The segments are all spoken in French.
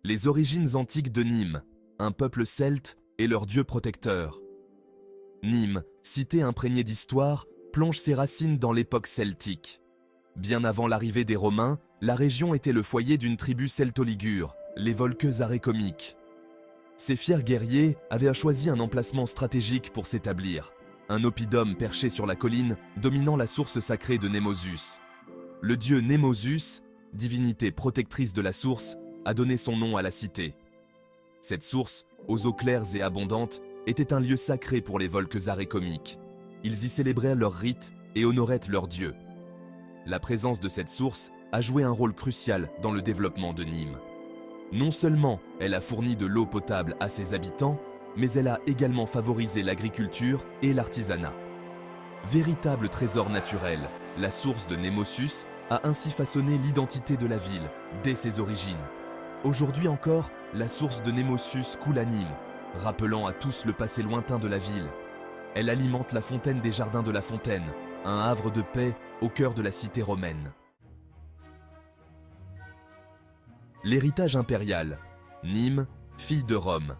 Les origines antiques de Nîmes, un peuple celte et leur dieu protecteur. Nîmes, cité imprégnée d'histoire, plonge ses racines dans l'époque celtique. Bien avant l'arrivée des Romains, la région était le foyer d'une tribu celto-ligure, les Volqueux arécomiques. Ces fiers guerriers avaient choisi un emplacement stratégique pour s'établir, un oppidum perché sur la colline dominant la source sacrée de Némosus. Le dieu Némosus, divinité protectrice de la source, a donné son nom à la cité. Cette source, aux eaux claires et abondantes, était un lieu sacré pour les Volques arécomiques. Ils y célébraient leurs rites et honoraient leurs dieux. La présence de cette source a joué un rôle crucial dans le développement de Nîmes. Non seulement elle a fourni de l'eau potable à ses habitants, mais elle a également favorisé l'agriculture et l'artisanat. Véritable trésor naturel, la source de Némosus a ainsi façonné l'identité de la ville dès ses origines. Aujourd'hui encore, la source de Némosus coule à Nîmes, rappelant à tous le passé lointain de la ville. Elle alimente la fontaine des Jardins de la Fontaine, un havre de paix au cœur de la cité romaine. L'héritage impérial. Nîmes, fille de Rome.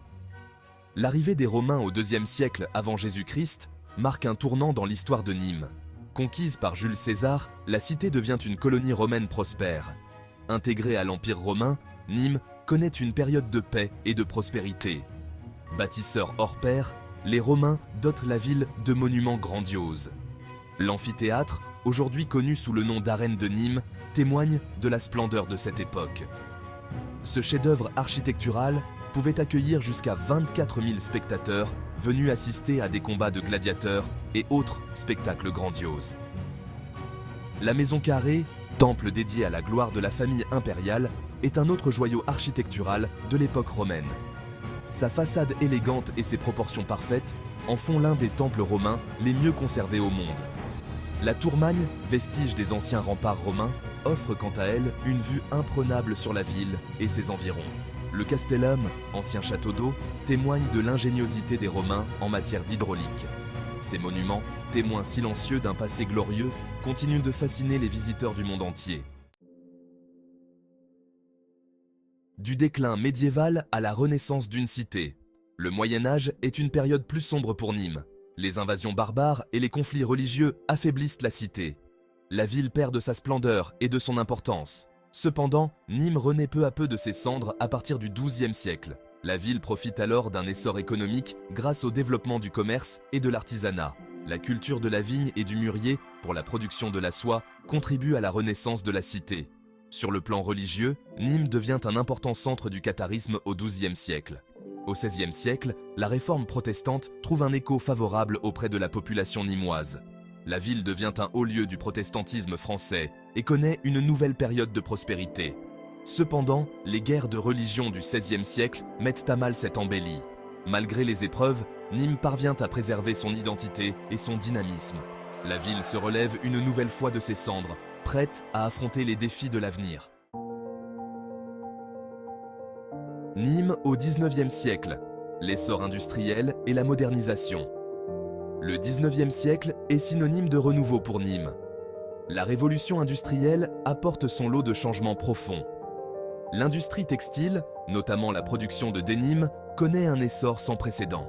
L'arrivée des Romains au IIe siècle avant Jésus-Christ marque un tournant dans l'histoire de Nîmes. Conquise par Jules César, la cité devient une colonie romaine prospère. Intégrée à l'Empire romain, Nîmes connaît une période de paix et de prospérité. Bâtisseurs hors pair, les Romains dotent la ville de monuments grandioses. L'amphithéâtre, aujourd'hui connu sous le nom d'arène de Nîmes, témoigne de la splendeur de cette époque. Ce chef-d'œuvre architectural pouvait accueillir jusqu'à 24 000 spectateurs venus assister à des combats de gladiateurs et autres spectacles grandioses. La maison carrée, temple dédié à la gloire de la famille impériale, est un autre joyau architectural de l'époque romaine. Sa façade élégante et ses proportions parfaites en font l'un des temples romains les mieux conservés au monde. La tour-magne, vestige des anciens remparts romains, offre quant à elle une vue imprenable sur la ville et ses environs. Le Castellum, ancien château d'eau, témoigne de l'ingéniosité des Romains en matière d'hydraulique. Ces monuments, témoins silencieux d'un passé glorieux, continuent de fasciner les visiteurs du monde entier. Du déclin médiéval à la renaissance d'une cité. Le Moyen-Âge est une période plus sombre pour Nîmes. Les invasions barbares et les conflits religieux affaiblissent la cité. La ville perd de sa splendeur et de son importance. Cependant, Nîmes renaît peu à peu de ses cendres à partir du XIIe siècle. La ville profite alors d'un essor économique grâce au développement du commerce et de l'artisanat. La culture de la vigne et du mûrier, pour la production de la soie, contribue à la renaissance de la cité. Sur le plan religieux, Nîmes devient un important centre du catharisme au XIIe siècle. Au XVIe siècle, la réforme protestante trouve un écho favorable auprès de la population nîmoise. La ville devient un haut lieu du protestantisme français et connaît une nouvelle période de prospérité. Cependant, les guerres de religion du XVIe siècle mettent à mal cette embellie. Malgré les épreuves, Nîmes parvient à préserver son identité et son dynamisme. La ville se relève une nouvelle fois de ses cendres, prête à affronter les défis de l'avenir. Nîmes au XIXe siècle, l'essor industriel et la modernisation. Le XIXe siècle est synonyme de renouveau pour Nîmes. La révolution industrielle apporte son lot de changements profonds. L'industrie textile, notamment la production de dénime, connaît un essor sans précédent.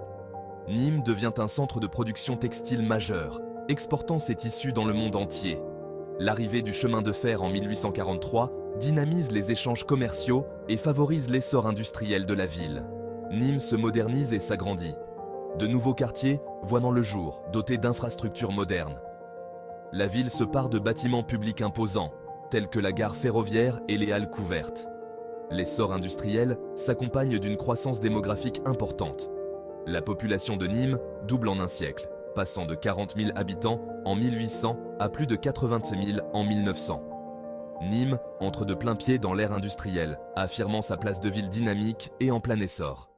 Nîmes devient un centre de production textile majeur, exportant ses tissus dans le monde entier. L'arrivée du chemin de fer en 1843 dynamise les échanges commerciaux et favorise l'essor industriel de la ville. Nîmes se modernise et s'agrandit. De nouveaux quartiers voient dans le jour, dotés d'infrastructures modernes. La ville se pare de bâtiments publics imposants, tels que la gare ferroviaire et les halles couvertes. L'essor industriel s'accompagne d'une croissance démographique importante. La population de Nîmes double en un siècle, passant de 40 000 habitants en 1800 à plus de 80 000 en 1900. Nîmes entre de plein pied dans l'ère industrielle, affirmant sa place de ville dynamique et en plein essor.